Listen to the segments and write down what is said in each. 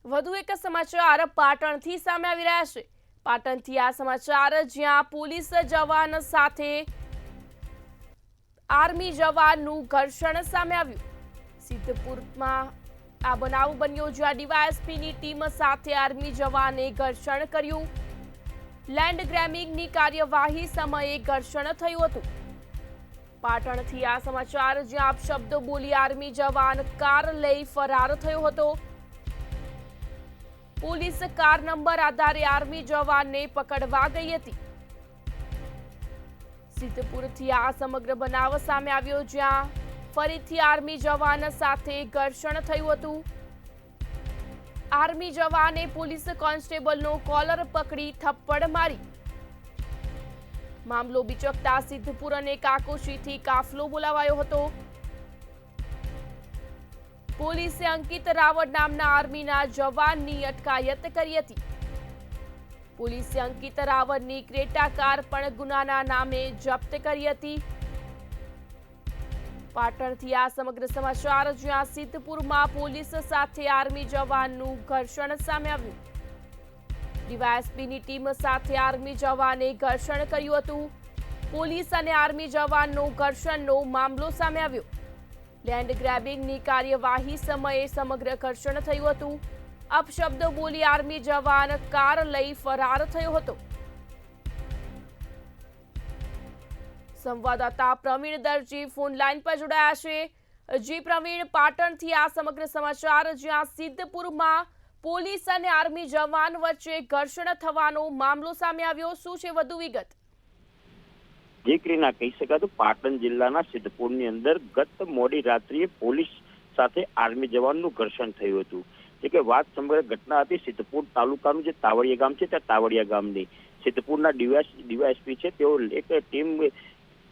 વધુ એક સમાચાર પાટણથી સામે આવી રહ્યા છે। પાટણથી આ સમાચાર જ્યાં પોલીસ જવાન સાથે આર્મી જવાનનું ઘર્ષણ સામે આવ્યું। સિદ્ધપુરમાં આ બનાવ બન્યો જ્યાં ડીવાયએસપીની ટીમ સાથે આર્મી જવાને ઘર્ષણ કર્યું। લેન્ડ ગ્રેબિંગની કાર્યવાહી સમયે ઘર્ષણ થયું હતું। પાટણથી આ સમાચાર જ્યાં અપશબ્દો બોલી આર્મી જવાન કાર લઈ ફરાર થયો હતો। પોલીસ કાર નંબર આધારે આર્મી જવાનને પકડવા ગઈ હતી। સિદ્ધપુરથી આ સમગ્ર બનાવ સામે આવ્યો જ્યાં ફરીથી આર્મી જવાન સાથે ઘર્ષણ થયું હતું। આર્મી જવાને પોલીસ કોન્સ્ટેબલનો કોલર પકડી થપ્પડ મારી। મામલો બિચકતા સિદ્ધપુર અને કાકોશીથી કાફલો બોલાવાયો હતો। પોલીસે અંકિત રાવળ નામના આર્મીના જવાનની અટકાયત કરી હતી। પોલીસે અંકિત રાવળની ક્રેટા કાર પણ ગુનાના નામે જપ્ત કરી હતી। પાટણથી આ સમગ્ર સમાચાર જ્યાં સિદ્ધપુરમાં પોલીસ સાથે આર્મી જવાનનું ઘર્ષણ સામે આવ્યું। ડીવાયએસપીની ટીમ સાથે આર્મી જવાને ઘર્ષણ કર્યું હતું। પોલીસ અને આર્મી જવાનનો ઘર્ષણનો મામલો સામે આવ્યો। લેન્ડ ગ્રેબિંગની કાર્યવાહી સમયે સમગ્ર ઘર્ષણ થયું હતું। અપશબ્દો બોલી આર્મી જવાન કાર લઈ ફરાર થયો હતો। સંવાદદાતા પ્રવીણ દરજી ફોન લાઈન પર જોડાયા છે। જી પ્રવીણ, પાટણથી આ સમગ્ર સમાચાર જ્યાં સિદ્ધપુરમાં પોલીસ અને આર્મી જવાન વચ્ચે ઘર્ષણ થવાનો મામલો સામે આવ્યો, શું છે વધુ વિગત? દીકરીના કહી શકાય તો પાટણ જિલ્લાના સિદ્ધપુરની અંદર ગત મોડી રાત્રિએ પોલીસ સાથે આર્મી જવાનનું ઘર્ષણ થયું હતું। જે કે વાત સમગ્ર ઘટના હતી સિદ્ધપુર તાલુકાનું જે તાવડિયા ગામ છે ત્યાં તાવડિયા ગામની સિદ્ધપુરના ડીવાયએસપી છે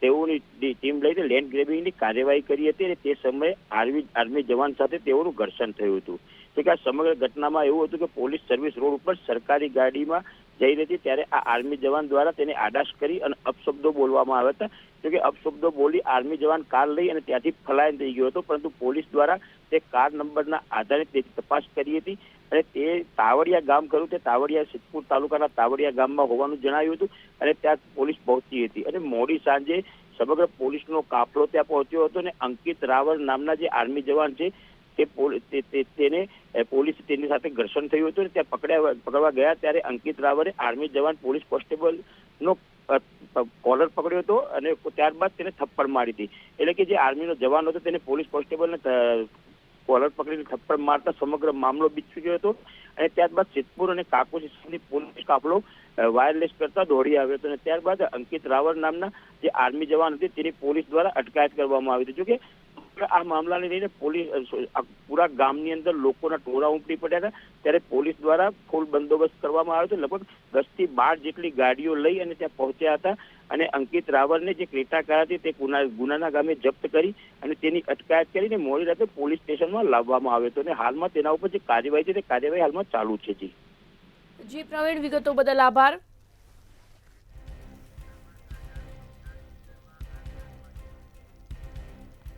તેઓની ટીમ લઈને લેન્ડ ગ્રેબિંગની કાર્યવાહી કરી હતી અને તે સમયે આર્મી જવાન સાથે તેઓનું ઘર્ષણ થયું હતું। તો કે આ સમગ્ર ઘટનામાં એવું હતું કે પોલીસ સર્વિસ રોડ ઉપર સરકારી ગાડીમાં જઈ રહી હતી ત્યારે આ આર્મી જવાન દ્વારા તેને આડાશ કરી અને અપશબ્દો બોલવામાં આવ્યા હતા। જો કે અપશબ્દો બોલી આર્મી જવાન કાર લઈ અને ત્યાંથી ફલાયન થઈ ગયો હતો, પરંતુ પોલીસ દ્વારા તે કાર નંબરના આધારે તેની તપાસ કરી હતી અને તે તાવડિયા ગામ ખરું તે તાવડિયા સિદ્ધપુર તાલુકાના તાવડિયા ગામમાં હોવાનું જણાવ્યું હતું અને ત્યાં પોલીસ પહોંચી હતી અને મોડી સાંજે સમગ્ર પોલીસનો કાફલો ત્યાં પહોંચ્યો હતો અને અંકિત રાવળ નામના જે આર્મી જવાન છે તેને પોલીસ તેની સાથે ઘર્ષણ થયું હતું અને ત્યાં પકડવા ગયા ત્યારે અંકિત રાવળે આર્મી જવાન પોલીસ કોન્સ્ટેબલનો કોલર પકડ્યો હતો અને ત્યારબાદ તેને થપ્પડ મારી હતી। એટલે કે જે આર્મીનો જવાન હતો તેને પોલીસ કોન્સ્ટેબલને કોલર પકડીને થપ્પડ મારતા સમગ્ર મામલો બીચી ગયો હતો અને ત્યારબાદ સિદ્ધપુર અને કાકોશી પોલીસ કાફલો વાયરલેસ કરતા દોડી આવ્યો હતો અને ત્યારબાદ અંકિત રાવળ નામના જે આર્મી જવાન હતી તેની પોલીસ દ્વારા અટકાયત કરવામાં આવી હતી। જોકે આ મામલાને લઈને પોલીસ પૂરા ગામની અંદર લોકોના ટોળા ઉમટી પડ્યા હતા ત્યારે પોલીસ દ્વારા ફૂલ બંદોબસ્ત કરવામાં આવ્યો હતો। લગભગ 10 થી 12 જેટલી ગાડીઓ લઈ અને ત્યાં પહોંચ્યા હતા અને અંકિત રાવળને જે ક્રેટા કાર હતી તે ગુનાના ગામે જપ્ત કરી અને તેની અટકાયત કરીને મોડી રાતે પોલીસ સ્ટેશનમાં લાવવામાં આવ્યો હતો અને હાલમાં તેના ઉપર જે કાર્યવાહી છે તે કાર્યવાહી હાલમાં ચાલુ છે। જી પ્રવીણ, વિગતો બદલ આભાર।